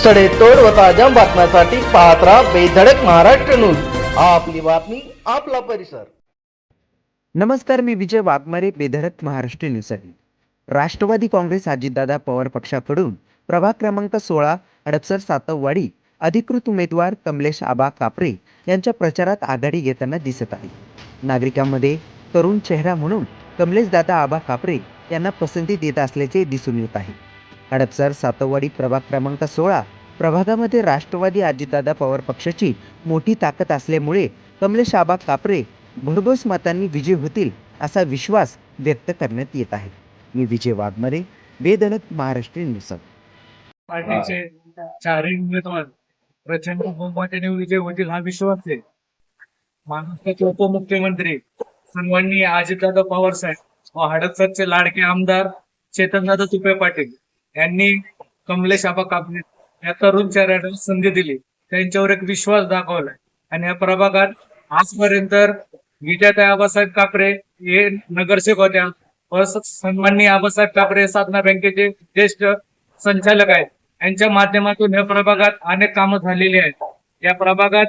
सडेतोड व ताज्या बातम्यांसाठी पाहत राहा बेधडक महाराष्ट्र न्यूज. आपली बातमी आपला परिसर. नमस्कार, मी विजय वाघमारे, बेधडक महाराष्ट्र न्यूजसाठी. राष्ट्रवादी काँग्रेस अजितदादा पवार पक्षाकडून प्रभाग क्रमांक 16 हडपसर सातववाडी अधिकृत उमेदवार कमलेश आबा कापरे यांच्या प्रचारात आघाडी घेताना दिसत आहे. नागरिकांमध्ये तरुण चेहरा म्हणून कमलेशदादा आबा कापरे यांना पसंती देत असल्याचे दिसून येत आहे. हडपसर सातववाडी प्रभाग क्रमांक 16 प्रभागामध्ये राष्ट्रवादी अजितदादा पवार पक्षाची मोठी ताकद असल्यामुळे कमलेश आबा कापरे भरघोस मतांनी विजयी होतील असा विश्वास व्यक्त करण्यात येत आहे. मी विजय वाघमारे, बेधडक महाराष्ट्र न्यूज. पार्टीचे चारही उमेदवार प्रचंड बहुमताने विजय होतील हा विश्वास आहे. महाराष्ट्राचे उपमुख्यमंत्री सन्माननीय अजितदादा पवार साहेब व हडपसरचे लाडके आमदार चेतनदादा तुपे पाटील यांनी कमलेश आबा कापरे या तरुण चेहऱ्याला संधी दिली, त्यांच्यावर एक विश्वास दाखवलाय आणि या प्रभागात आजपर्यंत विजयाताई आबासाहेब कापरे हे नगरसेवक होत्या व सन्माननीय आबासाहेब कापरे साधना बँकेचे ज्येष्ठ संचालक आहेत. यांच्या माध्यमातून या प्रभागात अनेक कामं झालेली आहेत. या प्रभागात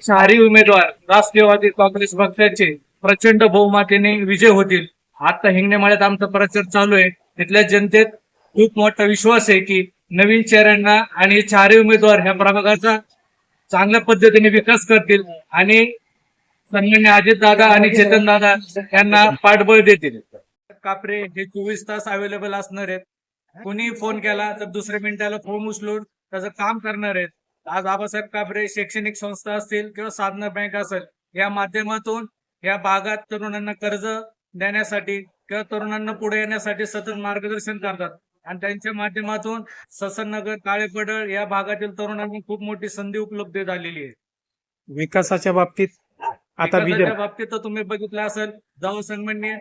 चारही उमेदवार राष्ट्रवादी काँग्रेस पक्षाचे प्रचंड बहुमताने विजय होतील. आता हिंगणेमाळ्यात आमचा प्रचार चालू आहे. तिथल्या जनतेत खूप मोठा विश्वास आहे की नवीन चेहऱ्यांना आणि चारही उमेदवार ह्या प्रभागाचा चांगल्या पद्धतीने विकास करतील आणि सन्मान्य अजितदादा आणि चेतनदादा यांना पाठबळ देतील. कापरे हे 24 तास अवेलेबल असणार आहेत. कोणी फोन केला तर दुसऱ्या मिनिटाला फोन उचलून त्याचं काम करणार आहेत. आज आबासाहेब कापरे शैक्षणिक संस्था असतील किंवा साधना बँक असेल या माध्यमातून या भागात तरुणांना कर्ज देण्यासाठी किंवा तरुणांना पुढे येण्यासाठी सतत मार्गदर्शन करतात आणि त्यांच्या माध्यमातून ससननगर, काळेपडळ या भागातील तरुणांना खूप मोठी संधी उपलब्ध झालेली आहे. विकासाच्या बाबतीत आता विकासाच्या बाबतीत तर तुम्ही बघितलं असेल, जेव्हा सन्माननीय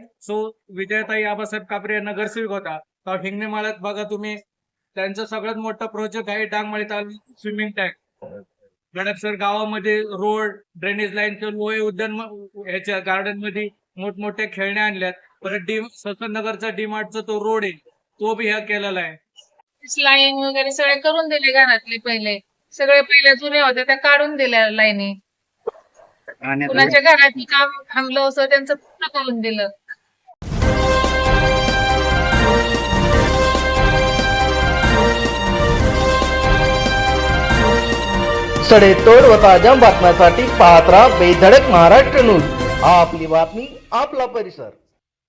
विजयाताई आबासाहेब कापरे नगरसेवक होता तेव्हा हिंगणेमाळ्यात बघा तुम्ही त्यांचा सगळ्यात मोठा प्रोजेक्ट आहे डांगमाळी तालुक्यात स्विमिंग टँक. गडपसर गावामध्ये रोड, ड्रेनेज लाईनचे लोहे उद्यान याच्या गार्डन मध्ये मोठमोठ्या खेळण्या आणल्यात. परत ससननगरचा डीमार्टचा तो रोड आहे तो बी ह्या केलेला आहे. लाईन वगैरे सगळे करून दिले. घरातले पहिले सगळे पहिल्या जुन्या होत्या त्या काढून दिल्या लाईनी. कुणाच्या घरात काम थांबलं असं त्यांचं पूर्ण करून दिलं. सडेतोड व ताज्या बातम्यांसाठी पाहत राहा बेधडक महाराष्ट्र न्यूज. आपली बातमी आपला परिसर.